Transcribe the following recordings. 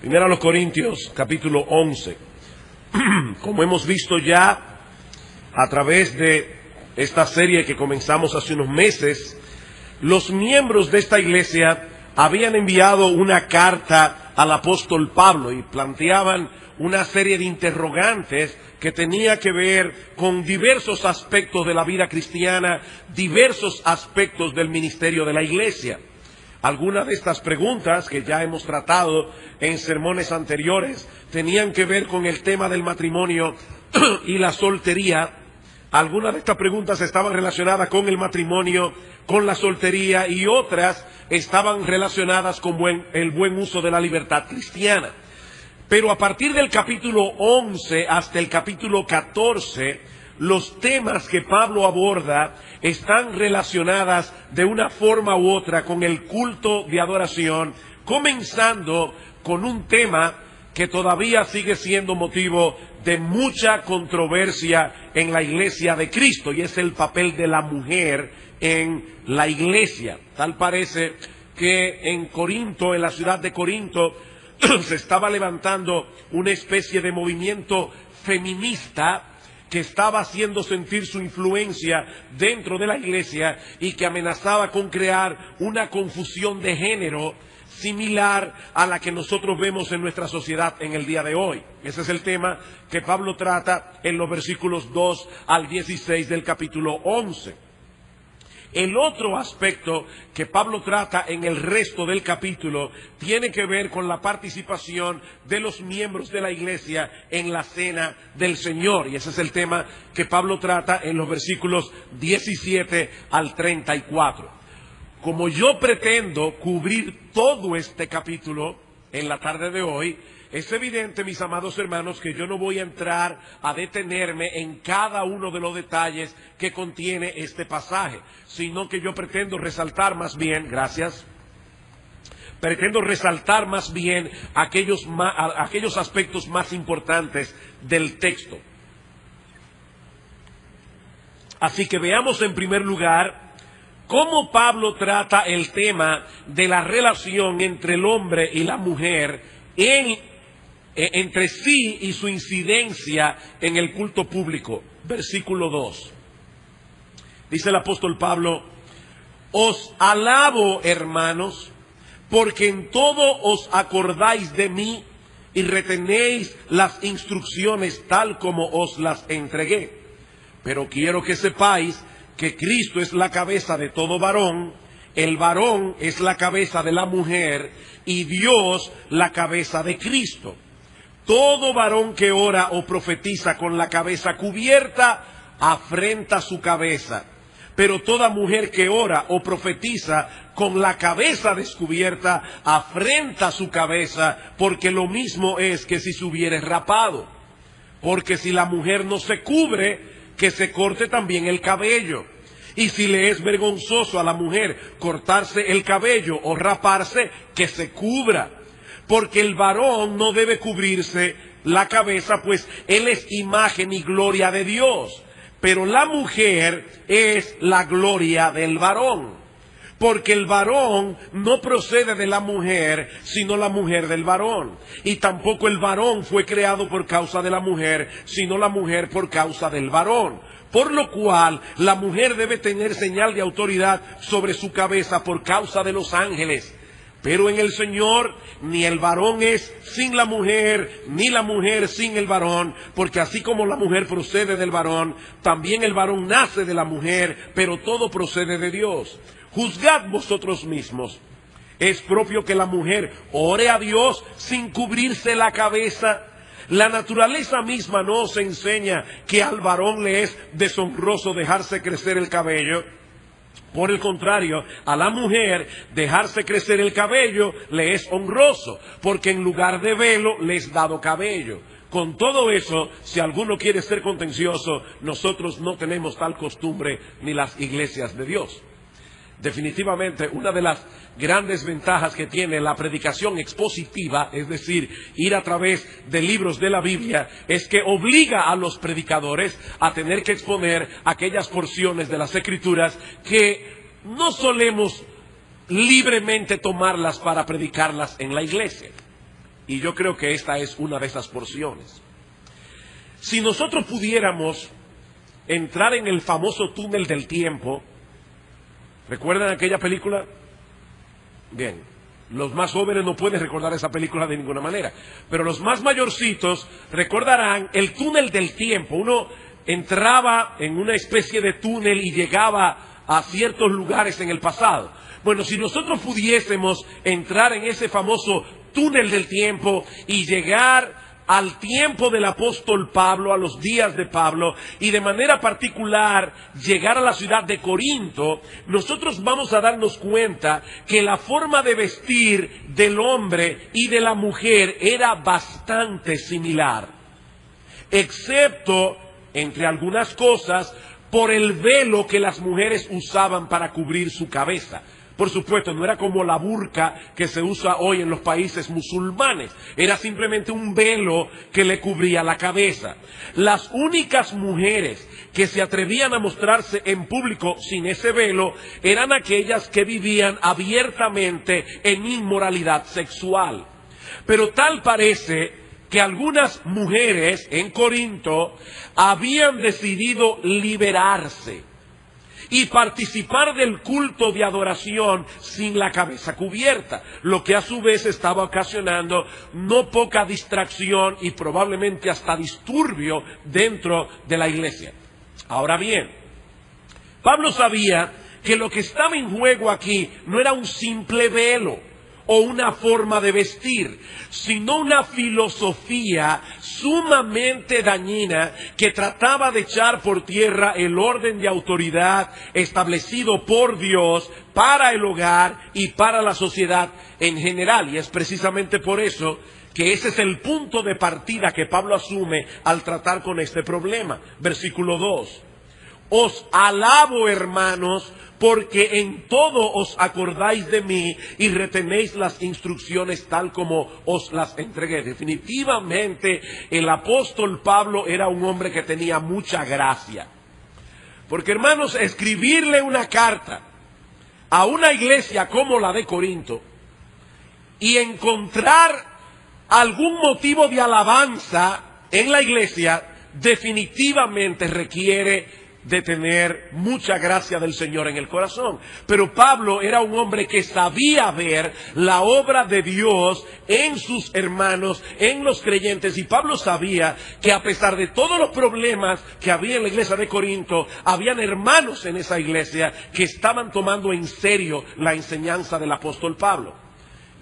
Primero a los Corintios, capítulo 11. Como hemos visto ya a través de esta serie que comenzamos hace unos meses, los miembros de esta iglesia habían enviado una carta al apóstol Pablo y planteaban una serie de interrogantes que tenía que ver con diversos aspectos de la vida cristiana, diversos aspectos del ministerio de la iglesia. Algunas de estas preguntas que ya hemos tratado en sermones anteriores tenían que ver con el tema del matrimonio y la soltería. Algunas de estas preguntas estaban relacionadas con el matrimonio, con la soltería, y otras estaban relacionadas con el buen uso de la libertad cristiana. Pero a partir del capítulo 11 hasta el capítulo 14, los temas que Pablo aborda están relacionadas de una forma u otra con el culto de adoración, comenzando con un tema que todavía sigue siendo motivo de mucha controversia en la iglesia de Cristo, y es el papel de la mujer en la iglesia. Tal parece que en Corinto, en la ciudad de Corinto, se estaba levantando una especie de movimiento feminista que estaba haciendo sentir su influencia dentro de la iglesia y que amenazaba con crear una confusión de género similar a la que nosotros vemos en nuestra sociedad en el día de hoy. Ese es el tema que Pablo trata en los versículos 2 al 16 del capítulo 11. El otro aspecto que Pablo trata en el resto del capítulo tiene que ver con la participación de los miembros de la iglesia en la cena del Señor. Y ese es el tema que Pablo trata en los versículos 17 al 34. Como yo pretendo cubrir todo este capítulo en la tarde de hoy, es evidente, mis amados hermanos, que yo no voy a entrar a detenerme en cada uno de los detalles que contiene este pasaje, sino que yo pretendo resaltar más bien, aquellos aspectos más importantes del texto. Así que veamos en primer lugar cómo Pablo trata el tema de la relación entre el hombre y la mujer entre sí y su incidencia en el culto público. Versículo 2. Dice el apóstol Pablo: os alabo, hermanos, porque en todo os acordáis de mí y retenéis las instrucciones tal como os las entregué. Pero quiero que sepáis que Cristo es la cabeza de todo varón, el varón es la cabeza de la mujer y Dios la cabeza de Cristo. Todo varón que ora o profetiza con la cabeza cubierta afrenta su cabeza, pero toda mujer que ora o profetiza con la cabeza descubierta afrenta su cabeza, porque lo mismo es que si se hubiere rapado. Porque si la mujer no se cubre, que se corte también el cabello. Y si le es vergonzoso a la mujer cortarse el cabello o raparse, que se cubra. Porque el varón no debe cubrirse la cabeza, pues él es imagen y gloria de Dios. Pero la mujer es la gloria del varón. Porque el varón no procede de la mujer, sino la mujer del varón. Y tampoco el varón fue creado por causa de la mujer, sino la mujer por causa del varón. Por lo cual, la mujer debe tener señal de autoridad sobre su cabeza por causa de los ángeles. Pero en el Señor, ni el varón es sin la mujer, ni la mujer sin el varón, porque así como la mujer procede del varón, también el varón nace de la mujer, pero todo procede de Dios. Juzgad vosotros mismos. ¿Es propio que la mujer ore a Dios sin cubrirse la cabeza? La naturaleza misma nos enseña que al varón le es deshonroso dejarse crecer el cabello. Por el contrario, a la mujer dejarse crecer el cabello le es honroso, porque en lugar de velo le es dado cabello. Con todo eso, si alguno quiere ser contencioso, nosotros no tenemos tal costumbre ni las iglesias de Dios. Definitivamente, una de las grandes ventajas que tiene la predicación expositiva, es decir, ir a través de libros de la Biblia, es que obliga a los predicadores a tener que exponer aquellas porciones de las Escrituras que no solemos libremente tomarlas para predicarlas en la iglesia. Y yo creo que esta es una de esas porciones. Si nosotros pudiéramos entrar en el famoso túnel del tiempo, ¿recuerdan aquella película? Bien, los más jóvenes no pueden recordar esa película de ninguna manera, pero los más mayorcitos recordarán el túnel del tiempo. Uno entraba en una especie de túnel y llegaba a ciertos lugares en el pasado. Bueno, si nosotros pudiésemos entrar en ese famoso túnel del tiempo y llegar al tiempo del apóstol Pablo, a los días de Pablo, y de manera particular llegar a la ciudad de Corinto, nosotros vamos a darnos cuenta que la forma de vestir del hombre y de la mujer era bastante similar, excepto, entre algunas cosas, por el velo que las mujeres usaban para cubrir su cabeza. Por supuesto, no era como la burka que se usa hoy en los países musulmanes. Era simplemente un velo que le cubría la cabeza. Las únicas mujeres que se atrevían a mostrarse en público sin ese velo eran aquellas que vivían abiertamente en inmoralidad sexual. Pero tal parece que algunas mujeres en Corinto habían decidido liberarse y participar del culto de adoración sin la cabeza cubierta, lo que a su vez estaba ocasionando no poca distracción y probablemente hasta disturbio dentro de la iglesia. Ahora bien, Pablo sabía que lo que estaba en juego aquí no era un simple velo o una forma de vestir, sino una filosofía sumamente dañina que trataba de echar por tierra el orden de autoridad establecido por Dios para el hogar y para la sociedad en general. Y es precisamente por eso que ese es el punto de partida que Pablo asume al tratar con este problema. Versículo 2. Os alabo, hermanos, porque en todo os acordáis de mí y retenéis las instrucciones tal como os las entregué. Definitivamente el apóstol Pablo era un hombre que tenía mucha gracia. Porque, hermanos, escribirle una carta a una iglesia como la de Corinto y encontrar algún motivo de alabanza en la iglesia definitivamente requiere de tener mucha gracia del Señor en el corazón. Pero Pablo era un hombre que sabía ver la obra de Dios en sus hermanos, en los creyentes, y Pablo sabía que a pesar de todos los problemas que había en la iglesia de Corinto, habían hermanos en esa iglesia que estaban tomando en serio la enseñanza del apóstol Pablo.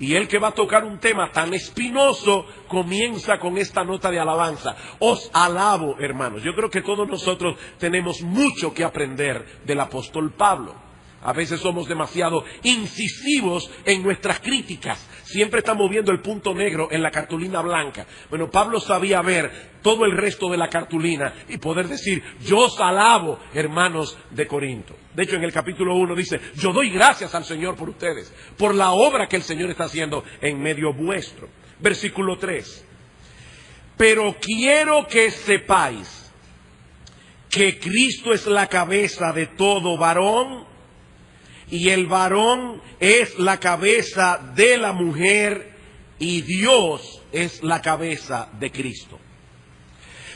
Y él, que va a tocar un tema tan espinoso, comienza con esta nota de alabanza. Os alabo, hermanos. Yo creo que todos nosotros tenemos mucho que aprender del apóstol Pablo. A veces somos demasiado incisivos en nuestras críticas. Siempre estamos viendo el punto negro en la cartulina blanca. Bueno, Pablo sabía ver todo el resto de la cartulina y poder decir: yo os alabo, hermanos de Corinto. De hecho, en el capítulo 1 dice: yo doy gracias al Señor por ustedes, por la obra que el Señor está haciendo en medio vuestro. Versículo 3. Pero quiero que sepáis que Cristo es la cabeza de todo varón, y el varón es la cabeza de la mujer, y Dios es la cabeza de Cristo.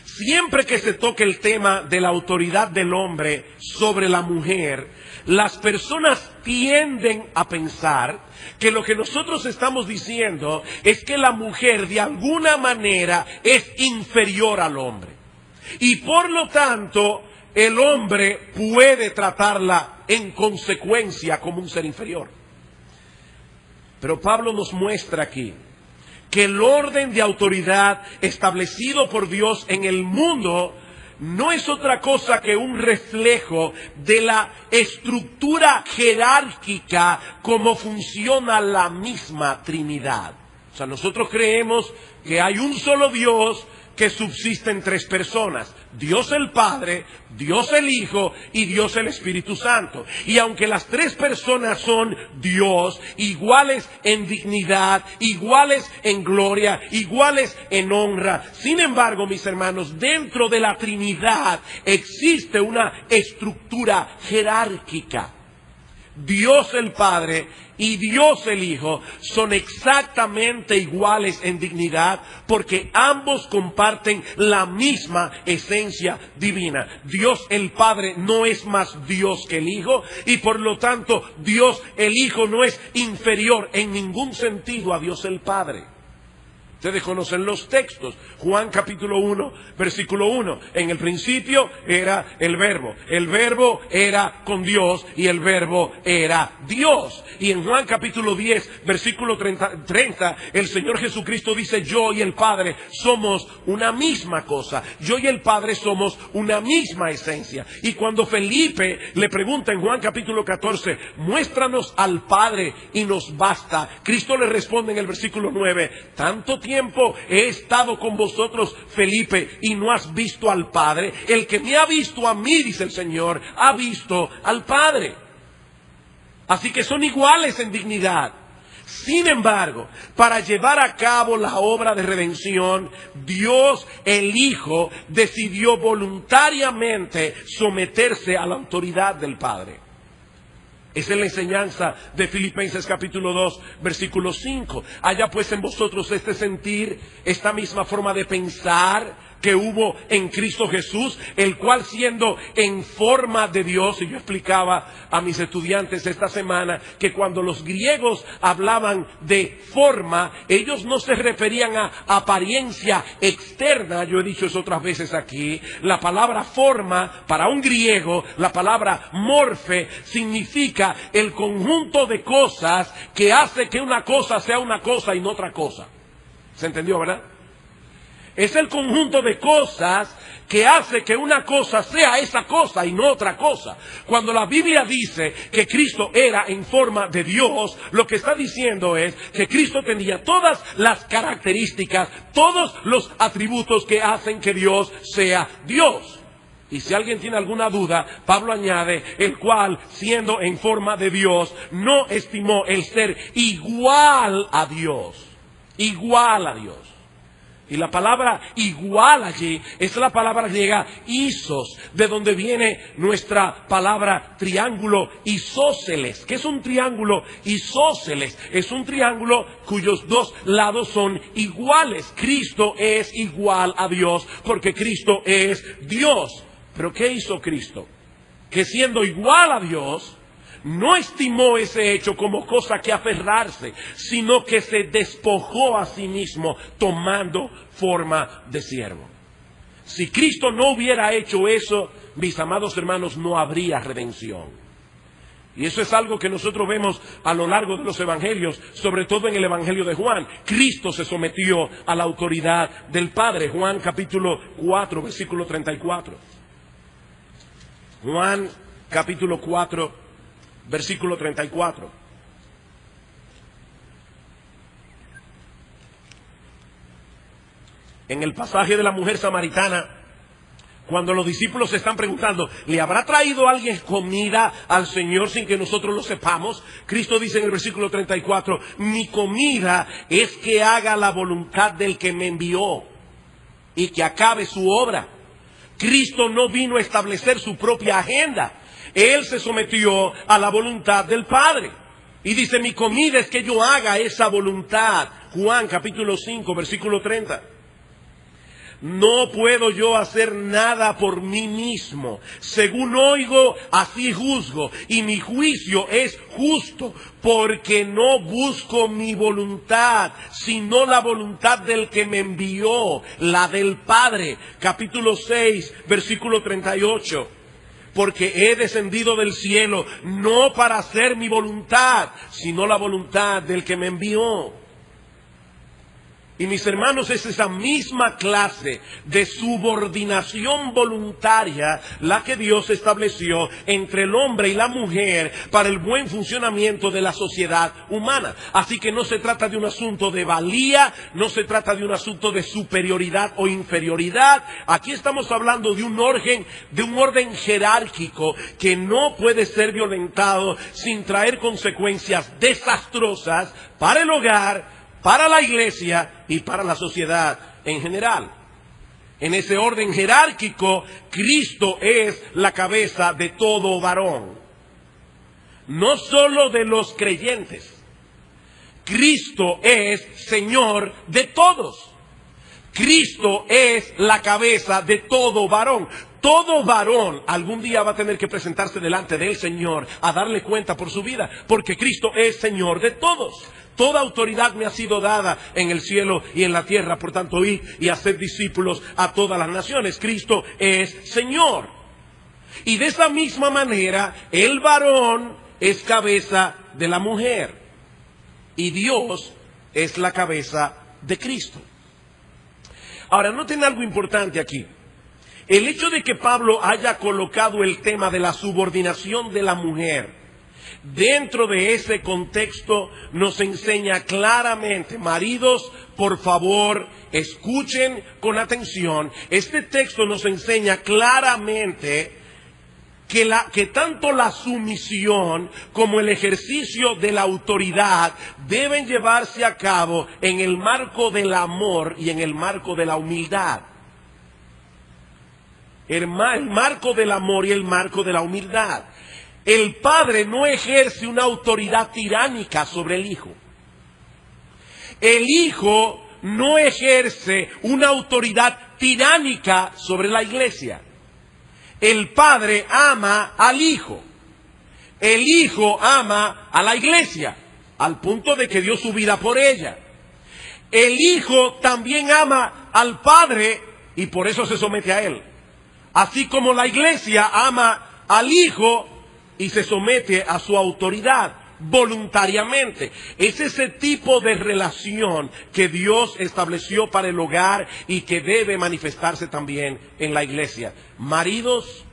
Siempre que se toque el tema de la autoridad del hombre sobre la mujer, las personas tienden a pensar que lo que nosotros estamos diciendo es que la mujer de alguna manera es inferior al hombre. Y por lo tanto, el hombre puede tratarla en consecuencia como un ser inferior. Pero Pablo nos muestra aquí que el orden de autoridad establecido por Dios en el mundo no es otra cosa que un reflejo de la estructura jerárquica como funciona la misma Trinidad. O sea, nosotros creemos que hay un solo Dios que subsiste en tres personas: Dios el Padre, Dios el Hijo y Dios el Espíritu Santo. Y aunque las tres personas son Dios, iguales en dignidad, iguales en gloria, iguales en honra, sin embargo, mis hermanos, dentro de la Trinidad existe una estructura jerárquica. Dios el Padre y Dios el Hijo son exactamente iguales en dignidad porque ambos comparten la misma esencia divina. Dios el Padre no es más Dios que el Hijo y por lo tanto Dios el Hijo no es inferior en ningún sentido a Dios el Padre. Ustedes conocen los textos. Juan capítulo 1, versículo 1. En el principio era el Verbo era con Dios y el Verbo era Dios. Y en Juan capítulo 10, versículo 30, el Señor Jesucristo dice: yo y el Padre somos una misma cosa. Yo y el Padre somos una misma esencia. Y cuando Felipe le pregunta en Juan capítulo 14, muéstranos al Padre y nos basta, Cristo le responde en el versículo 9, tanto tiempo he estado con vosotros, Felipe, y no has visto al Padre. El que me ha visto a mí, dice el Señor, ha visto al Padre. Así que son iguales en dignidad. Sin embargo, para llevar a cabo la obra de redención, Dios el Hijo decidió voluntariamente someterse a la autoridad del Padre. Esa es la enseñanza de Filipenses capítulo 2, versículo 5. Haya pues en vosotros este sentir, esta misma forma de pensar que hubo en Cristo Jesús, el cual siendo en forma de Dios, y yo explicaba a mis estudiantes esta semana que cuando los griegos hablaban de forma, ellos no se referían a apariencia externa. Yo he dicho eso otras veces aquí. La palabra forma, para un griego, la palabra morfe, significa el conjunto de cosas que hace que una cosa sea una cosa y no otra cosa. ¿Se entendió, verdad? Es el conjunto de cosas que hace que una cosa sea esa cosa y no otra cosa. Cuando la Biblia dice que Cristo era en forma de Dios, lo que está diciendo es que Cristo tenía todas las características, todos los atributos que hacen que Dios sea Dios. Y si alguien tiene alguna duda, Pablo añade, el cual, siendo en forma de Dios, no estimó el ser igual a Dios. Igual a Dios. Y la palabra igual allí es la palabra griega isos, de donde viene nuestra palabra triángulo isósceles. ¿Qué es un triángulo isósceles? Es un triángulo cuyos dos lados son iguales. Cristo es igual a Dios porque Cristo es Dios. ¿Pero qué hizo Cristo? Que siendo igual a Dios, no estimó ese hecho como cosa que aferrarse, sino que se despojó a sí mismo tomando forma de siervo. Si Cristo no hubiera hecho eso, mis amados hermanos, no habría redención. Y eso es algo que nosotros vemos a lo largo de los evangelios, sobre todo en el evangelio de Juan. Cristo se sometió a la autoridad del Padre. Juan capítulo 4, versículo 34. Juan capítulo 4, versículo 34. En el pasaje de la mujer samaritana, cuando los discípulos se están preguntando, ¿le habrá traído alguien comida al Señor sin que nosotros lo sepamos? Cristo dice en el versículo 34, mi comida es que haga la voluntad del que me envió y que acabe su obra. Cristo no vino a establecer su propia agenda. Él se sometió a la voluntad del Padre. Y dice, mi comida es que yo haga esa voluntad. Juan capítulo 5, versículo 30. No puedo yo hacer nada por mí mismo. Según oigo, así juzgo. Y mi juicio es justo, porque no busco mi voluntad, sino la voluntad del que me envió, la del Padre. Capítulo 6, versículo 38. Porque he descendido del cielo, no para hacer mi voluntad, sino la voluntad del que me envió. Y mis hermanos, es esa misma clase de subordinación voluntaria la que Dios estableció entre el hombre y la mujer para el buen funcionamiento de la sociedad humana. Así que no se trata de un asunto de valía, no se trata de un asunto de superioridad o inferioridad. Aquí estamos hablando de un orden jerárquico que no puede ser violentado sin traer consecuencias desastrosas para el hogar, para la iglesia y para la sociedad en general. En ese orden jerárquico, Cristo es la cabeza de todo varón. no solo de los creyentes. Cristo es Señor de todos. Cristo es la cabeza de todo varón. Todo varón algún día va a tener que presentarse delante del Señor a darle cuenta por su vida, porque Cristo es Señor de todos. Toda autoridad me ha sido dada en el cielo y en la tierra, por tanto, id y haced discípulos a todas las naciones. Cristo es Señor. Y de esa misma manera, el varón es cabeza de la mujer. Y Dios es la cabeza de Cristo. Ahora, noten algo importante aquí. El hecho de que Pablo haya colocado el tema de la subordinación de la mujer dentro de ese contexto nos enseña claramente, maridos, por favor, escuchen con atención. Este texto nos enseña claramente que tanto la sumisión como el ejercicio de la autoridad deben llevarse a cabo en el marco del amor y en el marco de la humildad. El marco del amor y el marco de la humildad. El padre no ejerce una autoridad tiránica sobre el hijo. El hijo no ejerce una autoridad tiránica sobre la iglesia. El padre ama al hijo. El hijo ama a la iglesia, al punto de que dio su vida por ella. El hijo también ama al padre y por eso se somete a él. Así como la iglesia ama al hijo y se somete a su autoridad voluntariamente. Es ese tipo de relación que Dios estableció para el hogar y que debe manifestarse también en la iglesia. Maridos,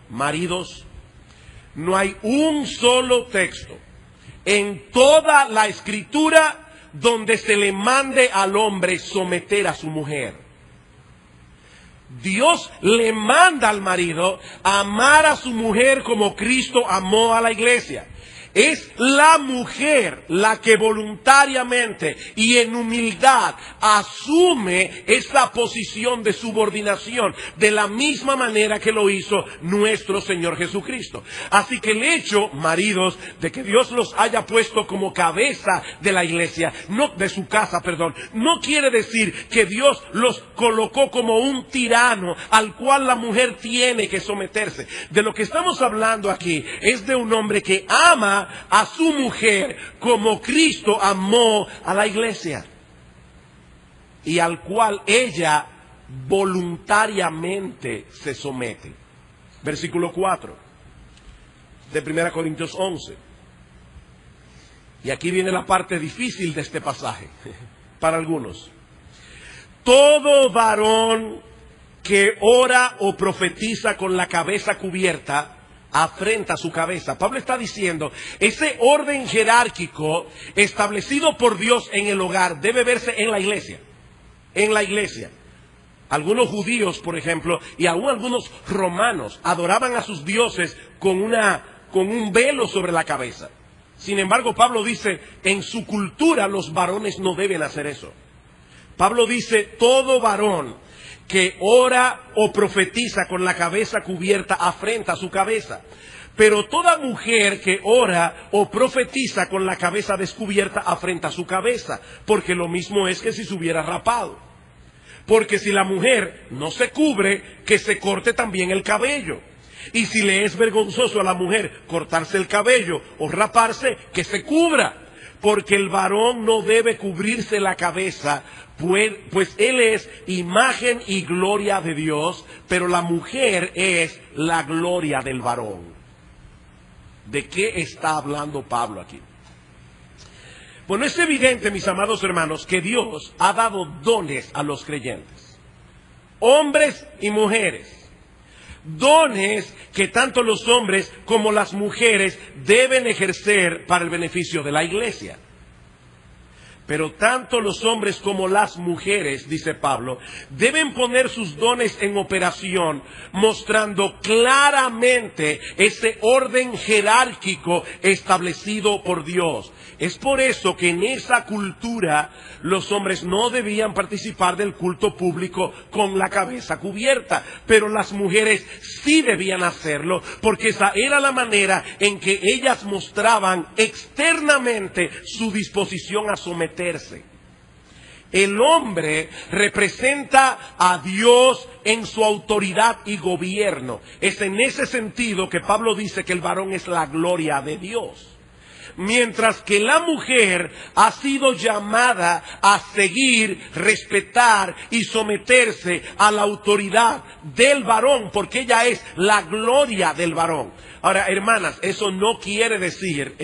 no hay un solo texto en toda la Escritura donde se le mande al hombre someter a su mujer. Dios le manda al marido a amar a su mujer como Cristo amó a la iglesia. Es la mujer la que voluntariamente y en humildad asume esta posición de subordinación de la misma manera que lo hizo nuestro Señor Jesucristo. Así que el hecho, maridos, de que Dios los haya puesto como cabeza de la iglesia, no de su casa, no quiere decir que Dios los colocó como un tirano al cual la mujer tiene que someterse. De lo que estamos hablando aquí es de un hombre que ama a su mujer como Cristo amó a la iglesia y al cual ella voluntariamente se somete. Versículo 4 de 1 Corintios 11. Y aquí viene la parte difícil de este pasaje para algunos. Todo varón que ora o profetiza con la cabeza cubierta afrenta su cabeza. Pablo está diciendo, ese orden jerárquico establecido por Dios en el hogar debe verse en la iglesia. En la iglesia. Algunos judíos, por ejemplo, y aún algunos romanos adoraban a sus dioses con un velo sobre la cabeza. Sin embargo, Pablo dice, en su cultura los varones no deben hacer eso. Pablo dice, todo varón que ora o profetiza con la cabeza cubierta afrenta su cabeza. Pero toda mujer que ora o profetiza con la cabeza descubierta afrenta su cabeza, porque lo mismo es que si se hubiera rapado. Porque si la mujer no se cubre, que se corte también el cabello. Y si le es vergonzoso a la mujer cortarse el cabello o raparse, que se cubra. Porque el varón no debe cubrirse la cabeza, pues él es imagen y gloria de Dios, pero la mujer es la gloria del varón. ¿De qué está hablando Pablo aquí? Bueno, es evidente, mis amados hermanos, que Dios ha dado dones a los creyentes, hombres y mujeres. Dones que tanto los hombres como las mujeres deben ejercer para el beneficio de la iglesia. Pero tanto los hombres como las mujeres, dice Pablo, deben poner sus dones en operación, mostrando claramente ese orden jerárquico establecido por Dios. Es por eso que en esa cultura los hombres no debían participar del culto público con la cabeza cubierta, pero las mujeres sí debían hacerlo, porque esa era la manera en que ellas mostraban externamente su disposición a someterse. El hombre representa a Dios en su autoridad y gobierno. Es en ese sentido que Pablo dice que el varón es la gloria de Dios. Mientras que la mujer ha sido llamada a seguir, respetar y someterse a la autoridad del varón, porque ella es la gloria del varón. Ahora, hermanas, eso no quiere decir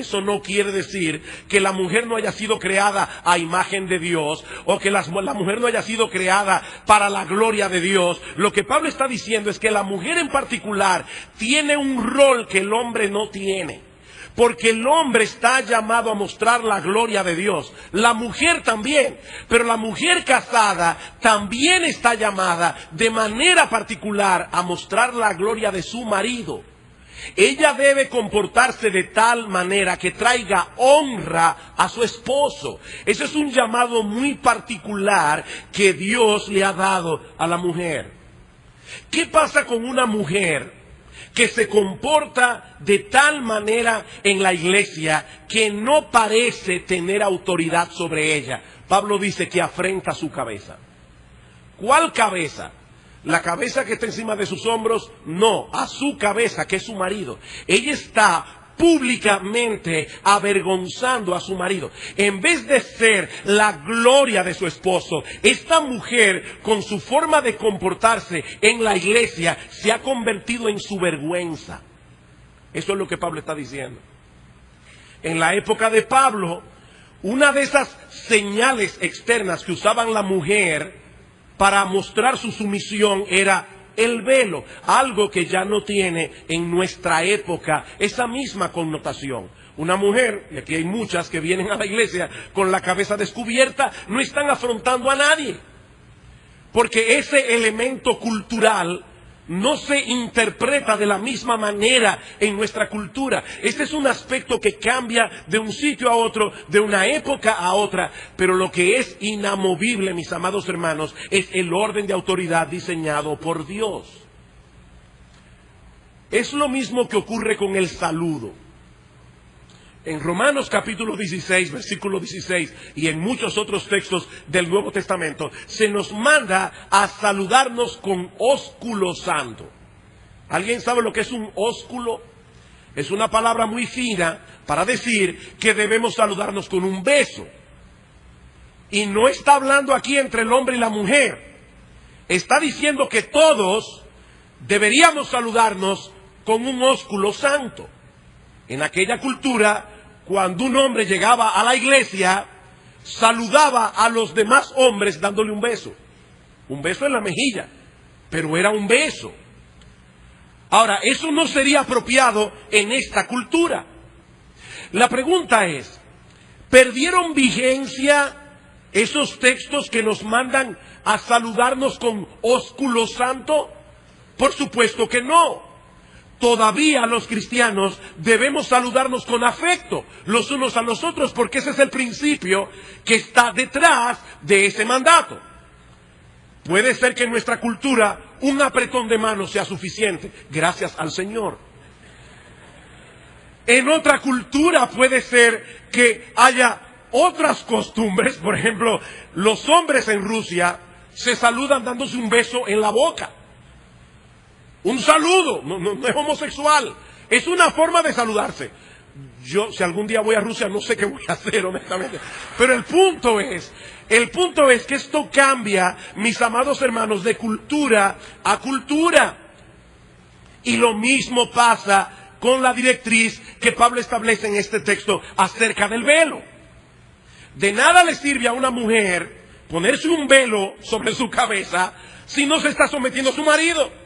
que la mujer no haya sido creada a imagen de Dios, o que la mujer no haya sido creada para la gloria de Dios. Lo que Pablo está diciendo es que la mujer en particular tiene un rol que el hombre no tiene. Porque el hombre está llamado a mostrar la gloria de Dios. La mujer también. Pero la mujer casada también está llamada de manera particular a mostrar la gloria de su marido. Ella debe comportarse de tal manera que traiga honra a su esposo. Ese es un llamado muy particular que Dios le ha dado a la mujer. ¿Qué pasa con una mujer que se comporta de tal manera en la iglesia que no parece tener autoridad sobre ella? Pablo dice que afrenta su cabeza. ¿Cuál cabeza? ¿La cabeza que está encima de sus hombros? No, a su cabeza, que es su marido. Ella está públicamente avergonzando a su marido. En vez de ser la gloria de su esposo, esta mujer, con su forma de comportarse en la iglesia, se ha convertido en su vergüenza. Eso es lo que Pablo está diciendo. En la época de Pablo, una de esas señales externas que usaban la mujer para mostrar su sumisión era el velo, algo que ya no tiene en nuestra época esa misma connotación. Una mujer, y aquí hay muchas que vienen a la iglesia con la cabeza descubierta, no están afrontando a nadie, porque ese elemento cultural no se interpreta de la misma manera en nuestra cultura. Este es un aspecto que cambia de un sitio a otro, de una época a otra, pero lo que es inamovible, mis amados hermanos, es el orden de autoridad diseñado por Dios. Es lo mismo que ocurre con el saludo. En Romanos capítulo 16, versículo 16, y en muchos otros textos del Nuevo Testamento, se nos manda a saludarnos con ósculo santo. ¿Alguien sabe lo que es un ósculo? Es una palabra muy fina para decir que debemos saludarnos con un beso. Y no está hablando aquí entre el hombre y la mujer. Está diciendo que todos deberíamos saludarnos con un ósculo santo. En aquella cultura, cuando un hombre llegaba a la iglesia, saludaba a los demás hombres dándole un beso. Un beso en la mejilla, pero era un beso. Ahora, eso no sería apropiado en esta cultura. La pregunta es, ¿perdieron vigencia esos textos que nos mandan a saludarnos con ósculo santo? Por supuesto que no. Todavía los cristianos debemos saludarnos con afecto los unos a los otros, porque ese es el principio que está detrás de ese mandato. Puede ser que en nuestra cultura un apretón de manos sea suficiente, gracias al Señor. En otra cultura puede ser que haya otras costumbres. Por ejemplo, los hombres en Rusia se saludan dándose un beso en la boca. Un saludo, no es homosexual, es una forma de saludarse. Yo, si algún día voy a Rusia, no sé qué voy a hacer, honestamente. Pero el punto es que esto cambia, mis amados hermanos, de cultura a cultura. Y lo mismo pasa con la directriz que Pablo establece en este texto acerca del velo. De nada le sirve a una mujer ponerse un velo sobre su cabeza si no se está sometiendo a su marido.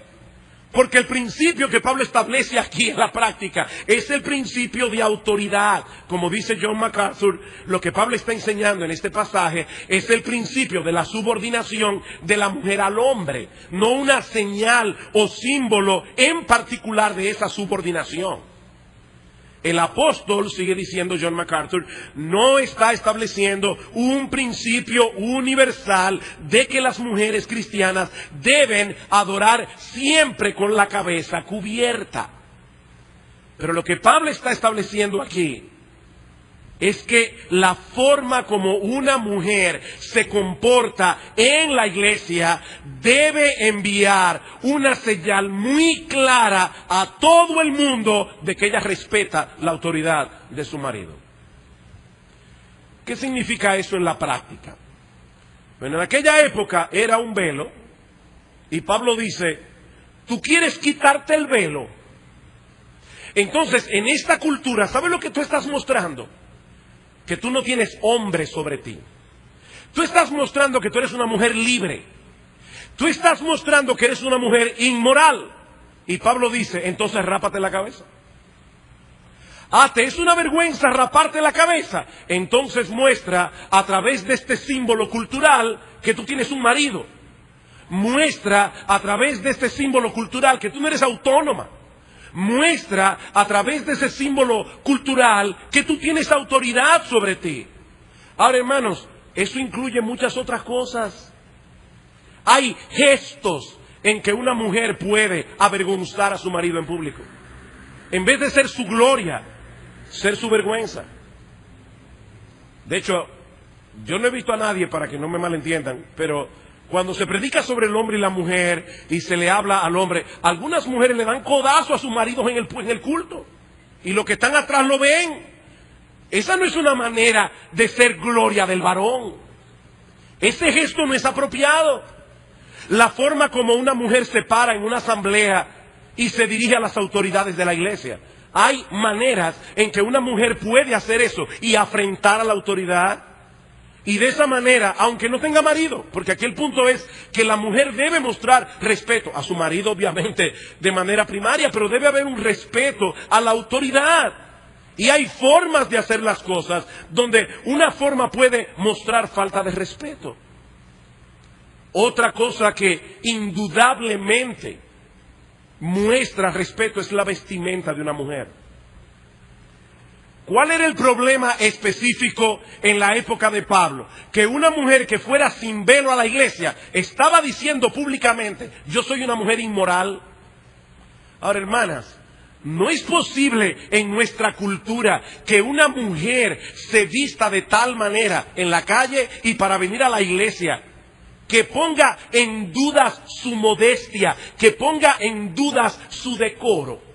Porque el principio que Pablo establece aquí en la práctica es el principio de autoridad. Como dice John MacArthur, lo que Pablo está enseñando en este pasaje es el principio de la subordinación de la mujer al hombre, no una señal o símbolo en particular de esa subordinación. El apóstol, sigue diciendo John MacArthur, no está estableciendo un principio universal de que las mujeres cristianas deben adorar siempre con la cabeza cubierta. Pero lo que Pablo está estableciendo aquí es que la forma como una mujer se comporta en la iglesia debe enviar una señal muy clara a todo el mundo de que ella respeta la autoridad de su marido. ¿Qué significa eso en la práctica? Bueno, en aquella época era un velo y Pablo dice, ¿tú quieres quitarte el velo? Entonces, en esta cultura, ¿sabes lo que tú estás mostrando? Que tú no tienes hombre sobre ti. Tú estás mostrando que tú eres una mujer libre. Tú estás mostrando que eres una mujer inmoral. Y Pablo dice, entonces rápate la cabeza. ¿Te es una vergüenza raparte la cabeza? Entonces muestra a través de este símbolo cultural que tú tienes un marido. Muestra a través de este símbolo cultural que tú no eres autónoma. Muestra a través de ese símbolo cultural que tú tienes autoridad sobre ti. Ahora, hermanos, eso incluye muchas otras cosas. Hay gestos en que una mujer puede avergonzar a su marido en público. En vez de ser su gloria, ser su vergüenza. De hecho, yo no he visto a nadie, para que no me malentiendan, pero cuando se predica sobre el hombre y la mujer y se le habla al hombre, algunas mujeres le dan codazo a sus maridos en el culto. Y los que están atrás lo ven. Esa no es una manera de ser gloria del varón. Ese gesto no es apropiado. La forma como una mujer se para en una asamblea y se dirige a las autoridades de la iglesia. Hay maneras en que una mujer puede hacer eso y afrentar a la autoridad. Y de esa manera, aunque no tenga marido, porque aquí el punto es que la mujer debe mostrar respeto a su marido, obviamente, de manera primaria, pero debe haber un respeto a la autoridad. Y hay formas de hacer las cosas donde una forma puede mostrar falta de respeto. Otra cosa que indudablemente muestra respeto es la vestimenta de una mujer. ¿Cuál era el problema específico en la época de Pablo? Que una mujer que fuera sin velo a la iglesia estaba diciendo públicamente, yo soy una mujer inmoral. Ahora, hermanas, no es posible en nuestra cultura que una mujer se vista de tal manera en la calle y para venir a la iglesia, que ponga en dudas su modestia, que ponga en dudas su decoro.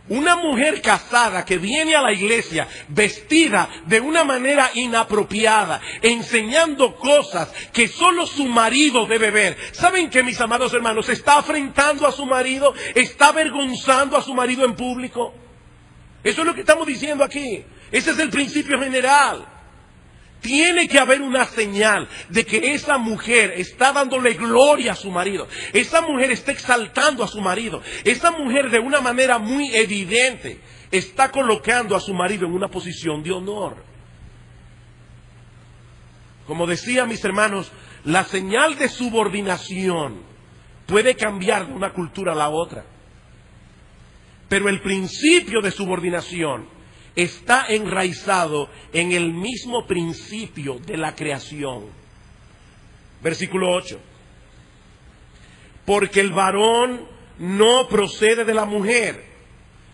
Una mujer casada que viene a la iglesia vestida de una manera inapropiada, enseñando cosas que solo su marido debe ver. ¿Saben qué, mis amados hermanos? Está afrentando a su marido, está avergonzando a su marido en público. Eso es lo que estamos diciendo aquí. Ese es el principio general. Tiene que haber una señal de que esa mujer está dándole gloria a su marido. Esa mujer está exaltando a su marido. Esa mujer de una manera muy evidente está colocando a su marido en una posición de honor. Como decía, mis hermanos, la señal de subordinación puede cambiar de una cultura a la otra. Pero el principio de subordinación está enraizado en el mismo principio de la creación. Versículo 8. Porque el varón no procede de la mujer,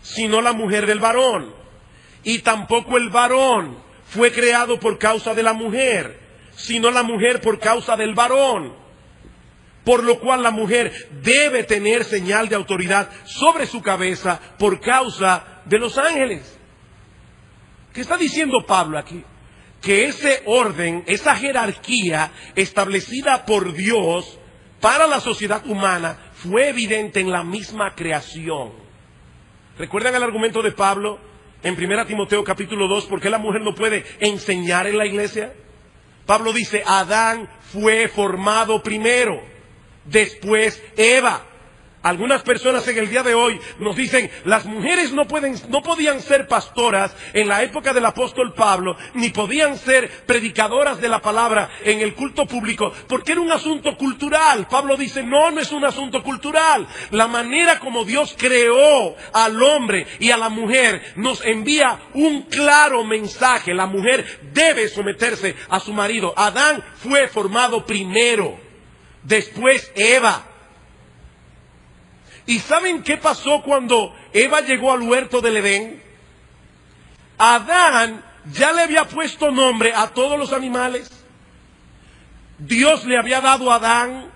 sino la mujer del varón. Y tampoco el varón fue creado por causa de la mujer, sino la mujer por causa del varón. Por lo cual la mujer debe tener señal de autoridad sobre su cabeza por causa de los ángeles. ¿Qué está diciendo Pablo aquí? Que ese orden, esa jerarquía establecida por Dios para la sociedad humana fue evidente en la misma creación. ¿Recuerdan el argumento de Pablo en 1 Timoteo capítulo 2? ¿Por qué la mujer no puede enseñar en la iglesia? Pablo dice, Adán fue formado primero, después Eva. Algunas personas en el día de hoy nos dicen, las mujeres no podían ser pastoras en la época del apóstol Pablo, ni podían ser predicadoras de la palabra en el culto público, porque era un asunto cultural. Pablo dice, no es un asunto cultural. La manera como Dios creó al hombre y a la mujer nos envía un claro mensaje. La mujer debe someterse a su marido. Adán fue formado primero, después Eva. ¿Y saben qué pasó cuando Eva llegó al huerto del Edén? Adán ya le había puesto nombre a todos los animales. Dios le había dado a Adán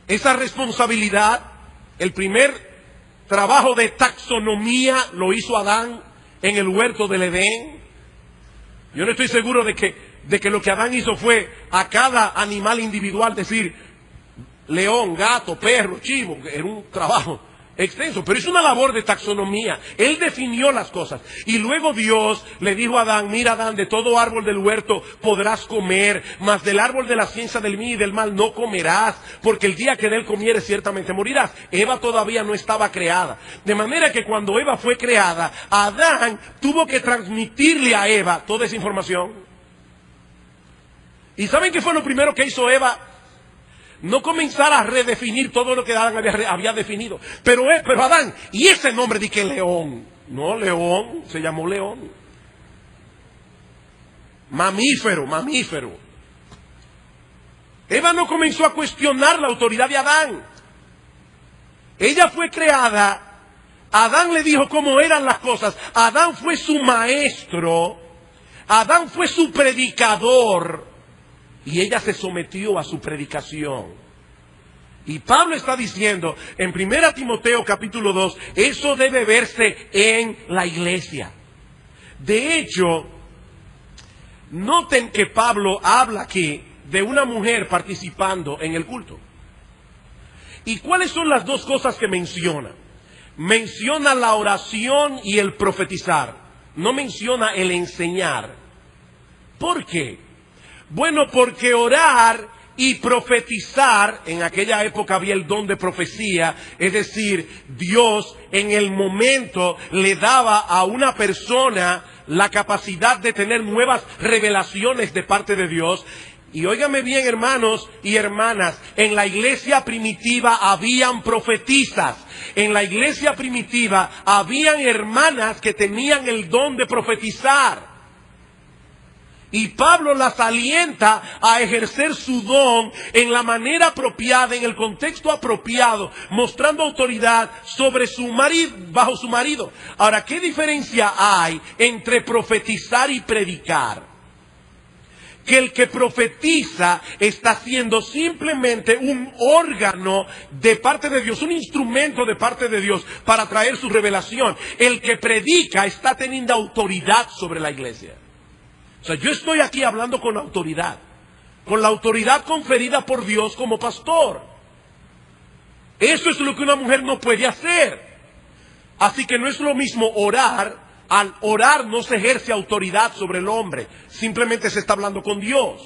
esa responsabilidad. El primer trabajo de taxonomía lo hizo Adán en el huerto del Edén. Yo no estoy seguro de que lo que Adán hizo fue a cada animal individual decir león, gato, perro, chivo. Era un trabajo extenso, pero es una labor de taxonomía. Él definió las cosas. Y luego Dios le dijo a Adán, mira Adán, de todo árbol del huerto podrás comer, mas del árbol de la ciencia del bien y del mal no comerás, porque el día que de él comieres ciertamente morirás. Eva todavía no estaba creada. De manera que cuando Eva fue creada, Adán tuvo que transmitirle a Eva toda esa información. ¿Y saben qué fue lo primero que hizo Eva? No comenzar a redefinir todo lo que Adán había definido. Pero Adán, y ese nombre de que león. No, león, se llamó león. Mamífero. Eva no comenzó a cuestionar la autoridad de Adán. Ella fue creada. Adán le dijo cómo eran las cosas. Adán fue su maestro. Adán fue su predicador. Y ella se sometió a su predicación. Y Pablo está diciendo en 1 Timoteo capítulo 2, eso debe verse en la iglesia. De hecho, noten que Pablo habla aquí de una mujer participando en el culto. ¿Y cuáles son las dos cosas que menciona? Menciona la oración y el profetizar. No menciona el enseñar. ¿Por qué? Bueno, porque orar y profetizar, en aquella época había el don de profecía, es decir, Dios en el momento le daba a una persona la capacidad de tener nuevas revelaciones de parte de Dios. Y óigame bien, hermanos y hermanas, en la iglesia primitiva habían profetisas. En la iglesia primitiva habían hermanas que tenían el don de profetizar. Y Pablo las alienta a ejercer su don en la manera apropiada, en el contexto apropiado, mostrando autoridad sobre su marido, bajo su marido. Ahora, ¿qué diferencia hay entre profetizar y predicar? Que el que profetiza está siendo simplemente un órgano de parte de Dios, un instrumento de parte de Dios para traer su revelación. El que predica está teniendo autoridad sobre la iglesia. O sea, yo estoy aquí hablando con la autoridad conferida por Dios como pastor. Eso es lo que una mujer no puede hacer. Así que no es lo mismo orar. Al orar no se ejerce autoridad sobre el hombre, simplemente se está hablando con Dios.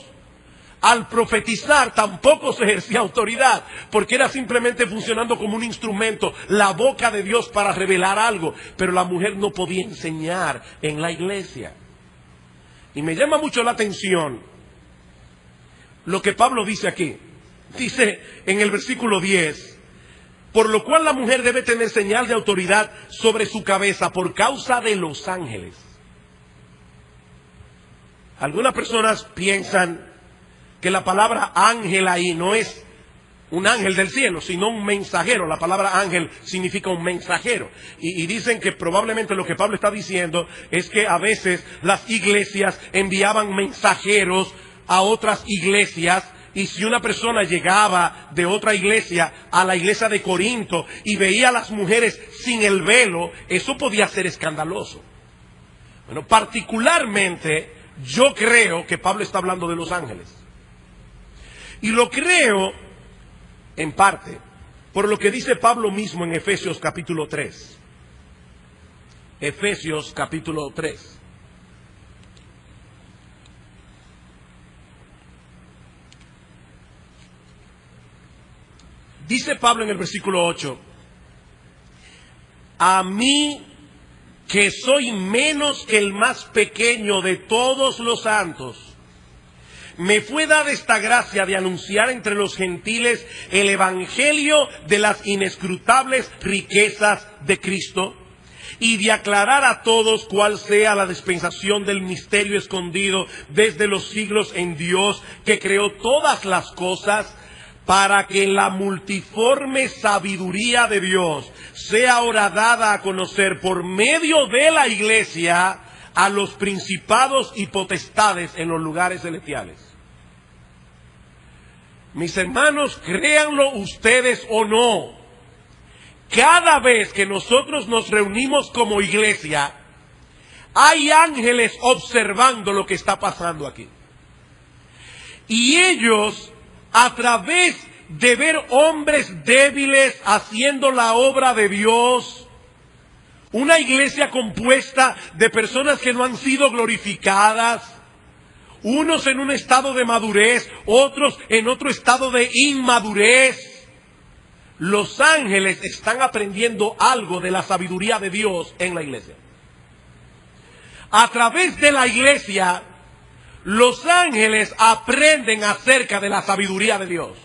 Al profetizar tampoco se ejercía autoridad, porque era simplemente funcionando como un instrumento, la boca de Dios para revelar algo. Pero la mujer no podía enseñar en la iglesia. Y me llama mucho la atención lo que Pablo dice aquí. Dice en el versículo 10, por lo cual la mujer debe tener señal de autoridad sobre su cabeza por causa de los ángeles. Algunas personas piensan que la palabra ángel ahí no es un ángel del cielo, sino un mensajero. La palabra ángel significa un mensajero. Y dicen que probablemente lo que Pablo está diciendo es que a veces las iglesias enviaban mensajeros a otras iglesias. Y si una persona llegaba de otra iglesia a la iglesia de Corinto y veía a las mujeres sin el velo, eso podía ser escandaloso. Bueno, particularmente yo creo que Pablo está hablando de los ángeles. Y lo creo en parte por lo que dice Pablo mismo en Efesios capítulo 3. Efesios capítulo 3. Dice Pablo en el versículo 8, a mí, que soy menos que el más pequeño de todos los santos, me fue dada esta gracia de anunciar entre los gentiles el evangelio de las inescrutables riquezas de Cristo, y de aclarar a todos cuál sea la dispensación del misterio escondido desde los siglos en Dios, que creó todas las cosas, para que la multiforme sabiduría de Dios sea ahora dada a conocer por medio de la iglesia a los principados y potestades en los lugares celestiales. Mis hermanos, créanlo ustedes o no, cada vez que nosotros nos reunimos como iglesia, hay ángeles observando lo que está pasando aquí. Y ellos, a través de ver hombres débiles haciendo la obra de Dios, una iglesia compuesta de personas que no han sido glorificadas, unos en un estado de madurez, otros en otro estado de inmadurez, los ángeles están aprendiendo algo de la sabiduría de Dios en la iglesia. A través de la iglesia, los ángeles aprenden acerca de la sabiduría de Dios.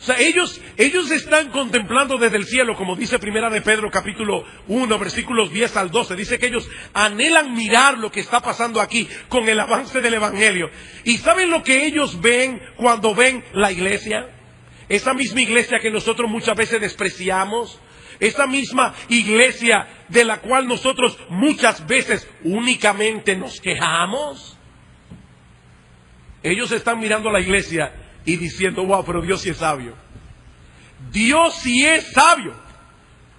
O sea, ellos están contemplando desde el cielo, como dice Primera de Pedro capítulo 1, versículos 10 al 12. Dice que ellos anhelan mirar lo que está pasando aquí con el avance del evangelio. ¿Y saben lo que ellos ven cuando ven la iglesia? Esa misma iglesia que nosotros muchas veces despreciamos. Esa misma iglesia de la cual nosotros muchas veces únicamente nos quejamos. Ellos están mirando a la iglesia y diciendo, wow, pero Dios sí es sabio. Dios sí es sabio,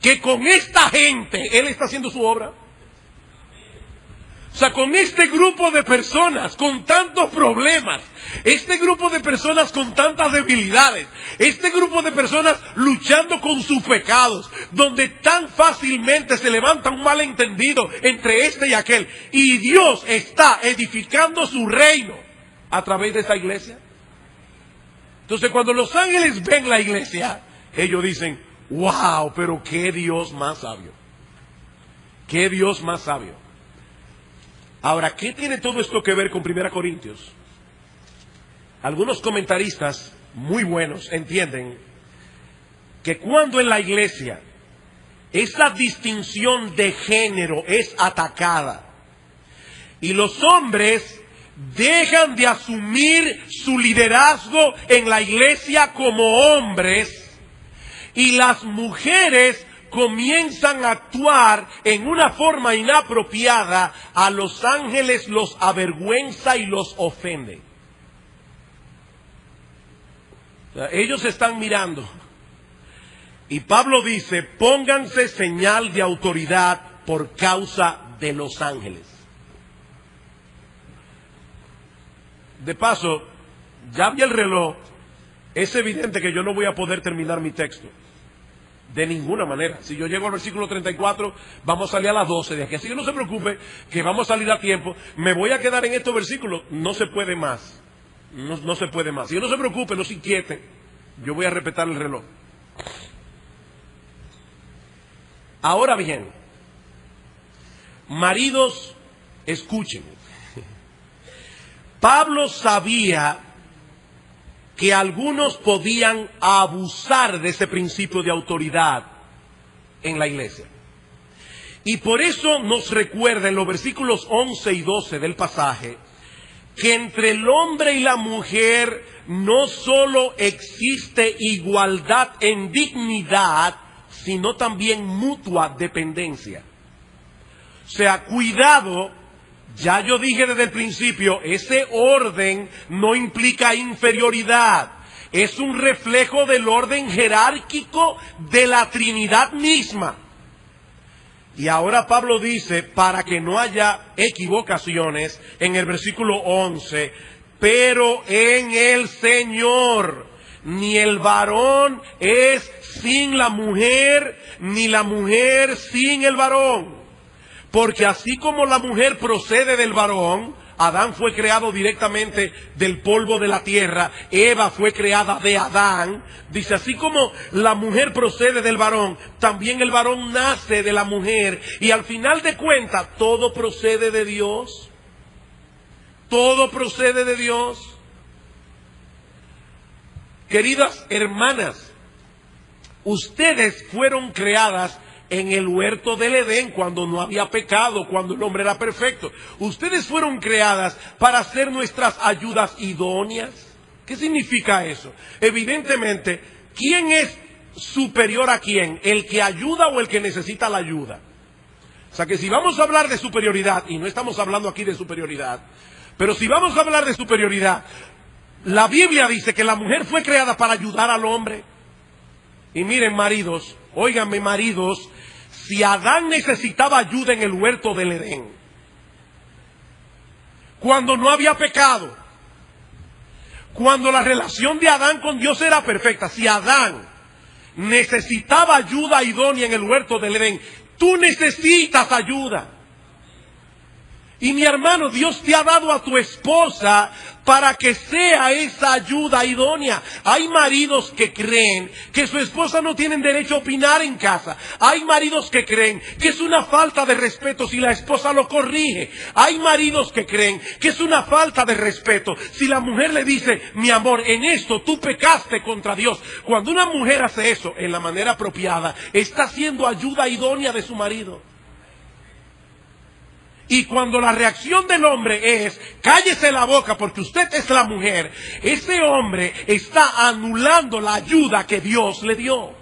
que con esta gente Él está haciendo su obra. O sea, con este grupo de personas con tantos problemas, este grupo de personas con tantas debilidades, este grupo de personas luchando con sus pecados, donde tan fácilmente se levanta un malentendido entre este y aquel, y Dios está edificando su reino a través de esta iglesia. Entonces, cuando los ángeles ven la iglesia, ellos dicen, wow, pero qué Dios más sabio. Qué Dios más sabio. Ahora, ¿qué tiene todo esto que ver con 1 Corintios? Algunos comentaristas muy buenos entienden que cuando en la iglesia esa distinción de género es atacada y los hombres dejan de asumir su liderazgo en la iglesia como hombres y las mujeres comienzan a actuar en una forma inapropiada, a los ángeles los avergüenza y los ofende. O sea, ellos están mirando. Y Pablo dice, pónganse señal de autoridad por causa de los ángeles. De paso, ya vi el reloj, es evidente que yo no voy a poder terminar mi texto. De ninguna manera. Si yo llego al versículo 34, vamos a salir a las 12 de aquí. Así que no se preocupe, que vamos a salir a tiempo. Me voy a quedar en estos versículos. No se puede más. No se puede más. Si no se preocupe, no se inquiete. Yo voy a respetar el reloj. Ahora bien, maridos, escuchen. Pablo sabía que algunos podían abusar de ese principio de autoridad en la iglesia. Y por eso nos recuerda en los versículos 11 y 12 del pasaje, que entre el hombre y la mujer no solo existe igualdad en dignidad, sino también mutua dependencia. O sea, cuidado. Ya yo dije desde el principio, ese orden no implica inferioridad. Es un reflejo del orden jerárquico de la Trinidad misma. Y ahora Pablo dice, para que no haya equivocaciones, en el versículo 11, pero en el Señor, ni el varón es sin la mujer, ni la mujer sin el varón. Porque así como la mujer procede del varón, Adán fue creado directamente del polvo de la tierra, Eva fue creada de Adán. Dice, así como la mujer procede del varón, también el varón nace de la mujer. Y al final de cuentas, todo procede de Dios. Todo procede de Dios. Queridas hermanas, ustedes fueron creadas en el huerto del Edén cuando no había pecado, cuando el hombre era perfecto. Ustedes fueron creadas para ser nuestras ayudas idóneas. ¿Qué significa eso? Evidentemente, ¿quién es superior a quién? ¿El que ayuda o el que necesita la ayuda? O sea que si vamos a hablar de superioridad, y no estamos hablando aquí de superioridad, pero si vamos a hablar de superioridad, la Biblia dice que la mujer fue creada para ayudar al hombre. Y miren, maridos, óiganme, maridos, si Adán necesitaba ayuda en el huerto del Edén, cuando no había pecado, cuando la relación de Adán con Dios era perfecta, si Adán necesitaba ayuda idónea en el huerto del Edén, tú necesitas ayuda. Y mi hermano, Dios te ha dado a tu esposa para que sea esa ayuda idónea. Hay maridos que creen que su esposa no tiene derecho a opinar en casa. Hay maridos que creen que es una falta de respeto si la esposa lo corrige. Hay maridos que creen que es una falta de respeto si la mujer le dice, mi amor, en esto tú pecaste contra Dios. Cuando una mujer hace eso en la manera apropiada, está siendo ayuda idónea de su marido. Y cuando la reacción del hombre es, cállese la boca porque usted es la mujer, ese hombre está anulando la ayuda que Dios le dio.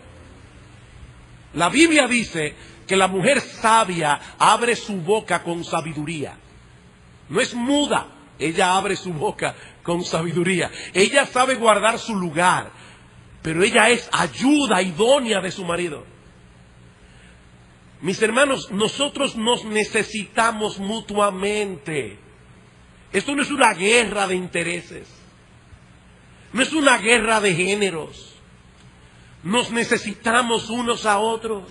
La Biblia dice que la mujer sabia abre su boca con sabiduría. No es muda, ella abre su boca con sabiduría. Ella sabe guardar su lugar, pero ella es ayuda idónea de su marido. Mis hermanos, nosotros nos necesitamos mutuamente. Esto no es una guerra de intereses. No es una guerra de géneros. Nos necesitamos unos a otros.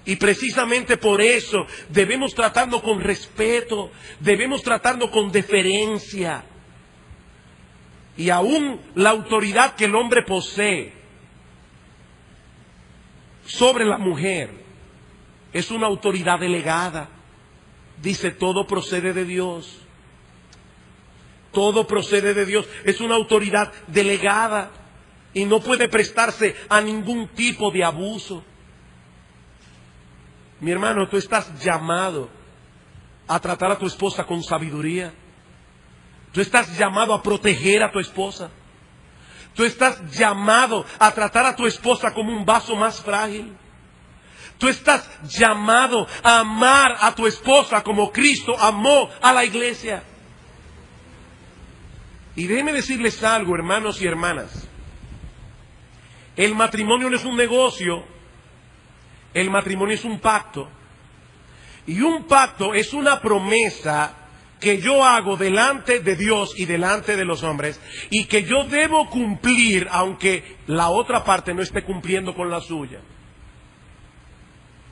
Y precisamente por eso debemos tratarnos con respeto, debemos tratarnos con deferencia. Y aún la autoridad que el hombre posee sobre la mujer es una autoridad delegada. Dice, todo procede de Dios. Todo procede de Dios. Es una autoridad delegada y no puede prestarse a ningún tipo de abuso. Mi hermano, tú estás llamado a tratar a tu esposa con sabiduría. Tú estás llamado a proteger a tu esposa. Tú estás llamado a tratar a tu esposa como un vaso más frágil. Tú estás llamado a amar a tu esposa como Cristo amó a la iglesia. Y déjenme decirles algo, hermanos y hermanas. El matrimonio no es un negocio. El matrimonio es un pacto. Y un pacto es una promesa que yo hago delante de Dios y delante de los hombres, y que yo debo cumplir aunque la otra parte no esté cumpliendo con la suya.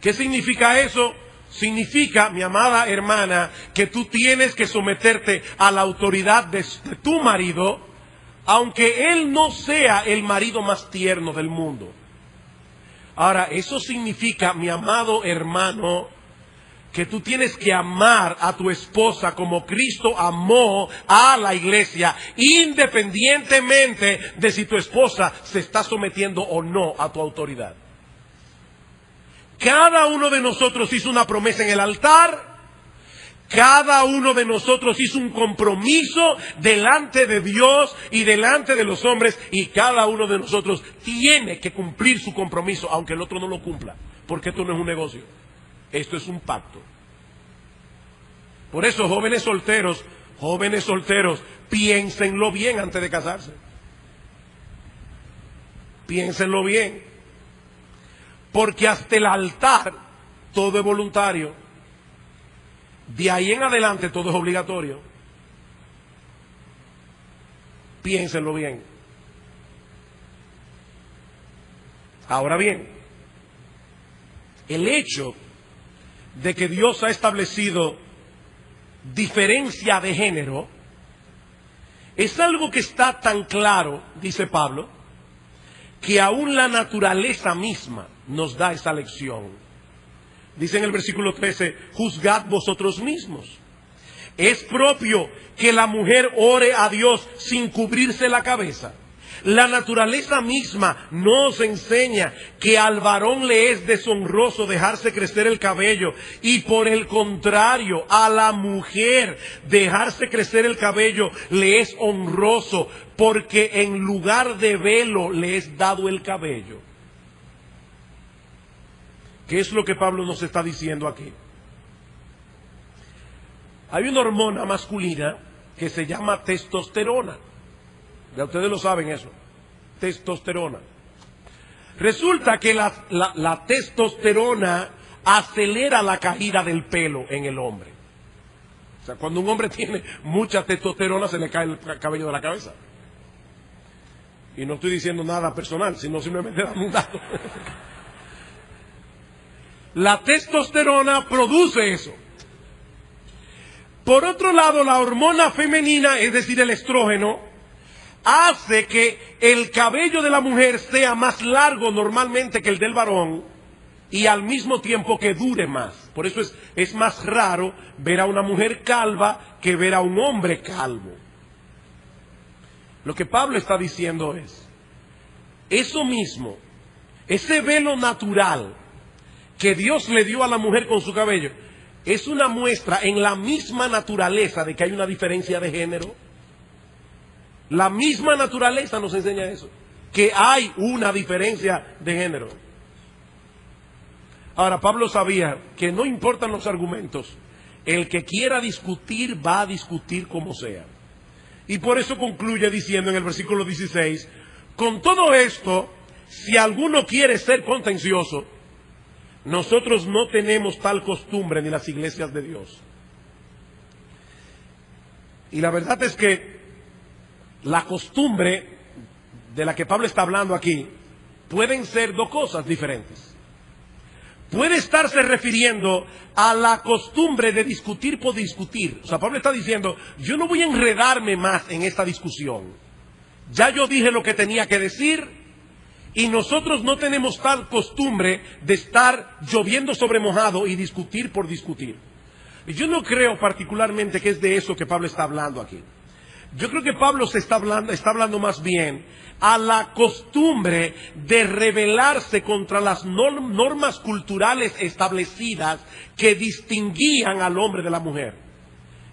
¿Qué significa eso? Significa, mi amada hermana, que tú tienes que someterte a la autoridad de tu marido, aunque él no sea el marido más tierno del mundo. Ahora, eso significa, mi amado hermano, que tú tienes que amar a tu esposa como Cristo amó a la iglesia, independientemente de si tu esposa se está sometiendo o no a tu autoridad. Cada uno de nosotros hizo una promesa en el altar. Cada uno de nosotros hizo un compromiso delante de Dios y delante de los hombres, y cada uno de nosotros tiene que cumplir su compromiso, aunque el otro no lo cumpla, porque esto no es un negocio, esto es un pacto. Por eso, jóvenes solteros, piénsenlo bien antes de casarse. Piénsenlo bien, porque hasta el altar todo es voluntario. De ahí en adelante todo es obligatorio. Piénsenlo bien. Ahora bien, el hecho de que Dios ha establecido diferencia de género es algo que está tan claro, dice Pablo, que aún la naturaleza misma nos da esa lección. Dice en el versículo 13, juzgad vosotros mismos. ¿Es propio que la mujer ore a Dios sin cubrirse la cabeza? La naturaleza misma nos enseña que al varón le es deshonroso dejarse crecer el cabello, y por el contrario, a la mujer dejarse crecer el cabello le es honroso, porque en lugar de velo le es dado el cabello. ¿Qué es lo que Pablo nos está diciendo aquí? Hay una hormona masculina que se llama testosterona. Ya ustedes lo saben eso. Testosterona. Resulta que la testosterona acelera la caída del pelo en el hombre. O sea, cuando un hombre tiene mucha testosterona se le cae el cabello de la cabeza. Y no estoy diciendo nada personal, sino simplemente dando un dato. La testosterona produce eso. Por otro lado, la hormona femenina, es decir, el estrógeno, hace que el cabello de la mujer sea más largo normalmente que el del varón y al mismo tiempo que dure más. Por eso es más raro ver a una mujer calva que ver a un hombre calvo. Lo que Pablo está diciendo es, eso mismo, ese velo natural que Dios le dio a la mujer con su cabello, es una muestra en la misma naturaleza de que hay una diferencia de género. La misma naturaleza nos enseña eso, que hay una diferencia de género. Ahora, Pablo sabía que no importan los argumentos, el que quiera discutir va a discutir como sea. Y por eso concluye diciendo en el versículo 16, con todo esto, si alguno quiere ser contencioso, nosotros no tenemos tal costumbre en las iglesias de Dios. Y la verdad es que la costumbre de la que Pablo está hablando aquí pueden ser dos cosas diferentes. Puede estarse refiriendo a la costumbre de discutir por discutir. O sea, Pablo está diciendo, yo no voy a enredarme más en esta discusión. Ya yo dije lo que tenía que decir. Y nosotros no tenemos tal costumbre de estar lloviendo sobre mojado y discutir por discutir. Y yo no creo particularmente que es de eso que Pablo está hablando aquí. Yo creo que Pablo está hablando más bien a la costumbre de rebelarse contra las normas culturales establecidas que distinguían al hombre de la mujer.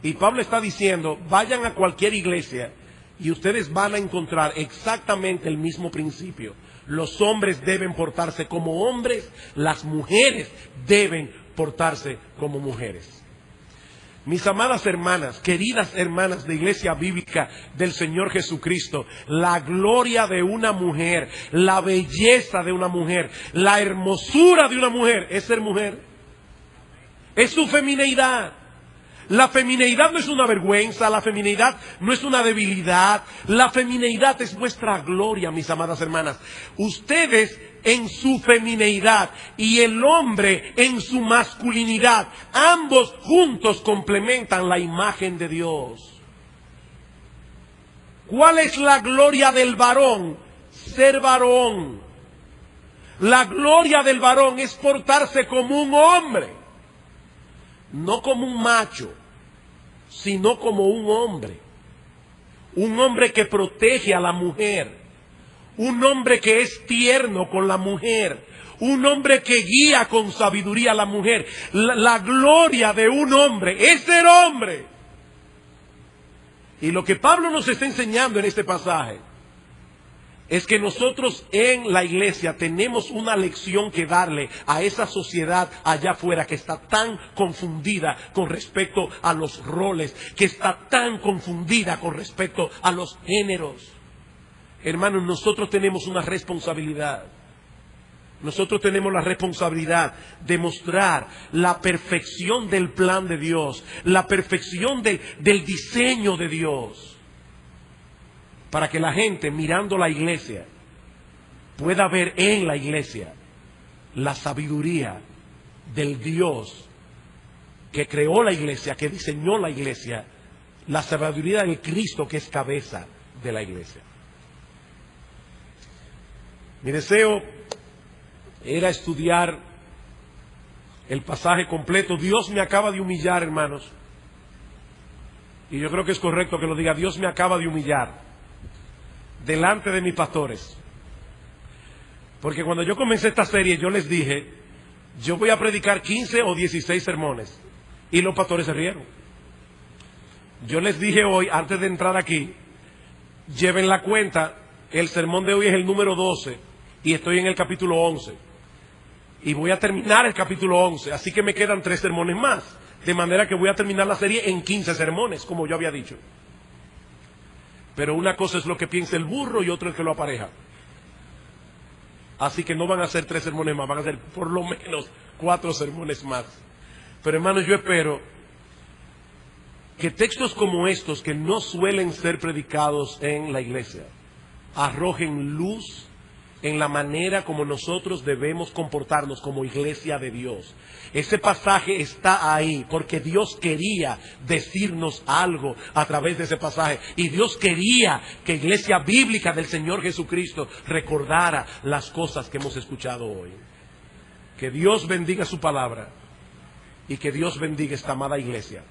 Y Pablo está diciendo, vayan a cualquier iglesia y ustedes van a encontrar exactamente el mismo principio. Los hombres deben portarse como hombres, las mujeres deben portarse como mujeres. Mis amadas hermanas, queridas hermanas de Iglesia Bíblica del Señor Jesucristo, la gloria de una mujer, la belleza de una mujer, la hermosura de una mujer es ser mujer. Es su femineidad. La femineidad no es una vergüenza, la femineidad no es una debilidad, la femineidad es vuestra gloria, mis amadas hermanas. Ustedes en su femineidad y el hombre en su masculinidad, ambos juntos complementan la imagen de Dios. ¿Cuál es la gloria del varón? Ser varón. La gloria del varón es portarse como un hombre. No como un macho, sino como un hombre. Un hombre que protege a la mujer. Un hombre que es tierno con la mujer. Un hombre que guía con sabiduría a la mujer. La gloria de un hombre es ser hombre. Y lo que Pablo nos está enseñando en este pasaje es que nosotros en la iglesia tenemos una lección que darle a esa sociedad allá afuera que está tan confundida con respecto a los roles, que está tan confundida con respecto a los géneros. Hermanos, nosotros tenemos una responsabilidad. Nosotros tenemos la responsabilidad de mostrar la perfección del plan de Dios, la perfección del diseño de Dios, para que la gente mirando la iglesia pueda ver en la iglesia la sabiduría del Dios que creó la iglesia, que diseñó la iglesia, la sabiduría del Cristo que es cabeza de la iglesia. Mi deseo era estudiar el pasaje completo. Dios me acaba de humillar, hermanos, y yo creo que es correcto que lo diga. Dios me acaba de humillar delante de mis pastores, porque cuando yo comencé esta serie yo les dije, yo voy a predicar 15 o 16 sermones, y los pastores se rieron. Yo les dije hoy, antes de entrar aquí, lleven la cuenta, el sermón de hoy es el número 12 y estoy en el capítulo 11 y voy a terminar el capítulo 11, así que me quedan 3 sermones más, de manera que voy a terminar la serie en 15 sermones, como yo había dicho. Pero una cosa es lo que piensa el burro y otra es que lo apareja. Así que no van a ser 3 sermones más, van a ser por lo menos 4 sermones más. Pero hermanos, yo espero que textos como estos, que no suelen ser predicados en la iglesia, arrojen luz en la manera como nosotros debemos comportarnos como iglesia de Dios. Ese pasaje está ahí porque Dios quería decirnos algo a través de ese pasaje, y Dios quería que Iglesia Bíblica del Señor Jesucristo recordara las cosas que hemos escuchado hoy. Que Dios bendiga su palabra y que Dios bendiga esta amada iglesia.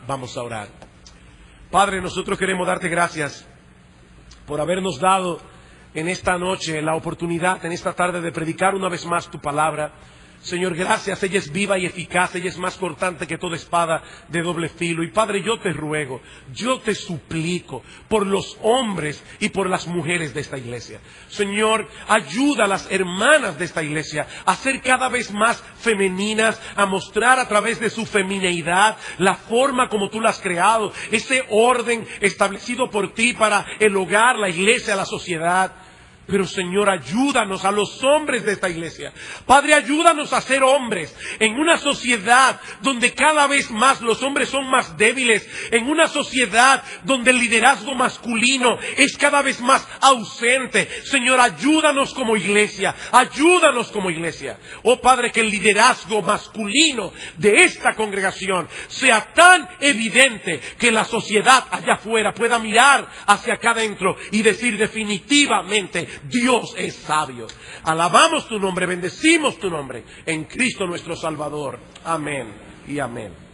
Vamos a orar. Padre, nosotros queremos darte gracias por habernos dado en esta noche la oportunidad, en esta tarde, de predicar una vez más tu palabra. Señor, gracias, ella es viva y eficaz, ella es más cortante que toda espada de doble filo. Y Padre, yo te ruego, yo te suplico por los hombres y por las mujeres de esta iglesia. Señor, ayuda a las hermanas de esta iglesia a ser cada vez más femeninas, a mostrar a través de su femineidad la forma como tú la has creado, ese orden establecido por ti para el hogar, la iglesia, la sociedad. Pero Señor, ayúdanos a los hombres de esta iglesia. Padre, ayúdanos a ser hombres en una sociedad donde cada vez más los hombres son más débiles, en una sociedad donde el liderazgo masculino es cada vez más ausente. Señor, ayúdanos como iglesia, ayúdanos como iglesia. Oh Padre, que el liderazgo masculino de esta congregación sea tan evidente que la sociedad allá afuera pueda mirar hacia acá adentro y decir definitivamente: Dios es sabio. Alabamos tu nombre, bendecimos tu nombre en Cristo nuestro Salvador. Amén y amén.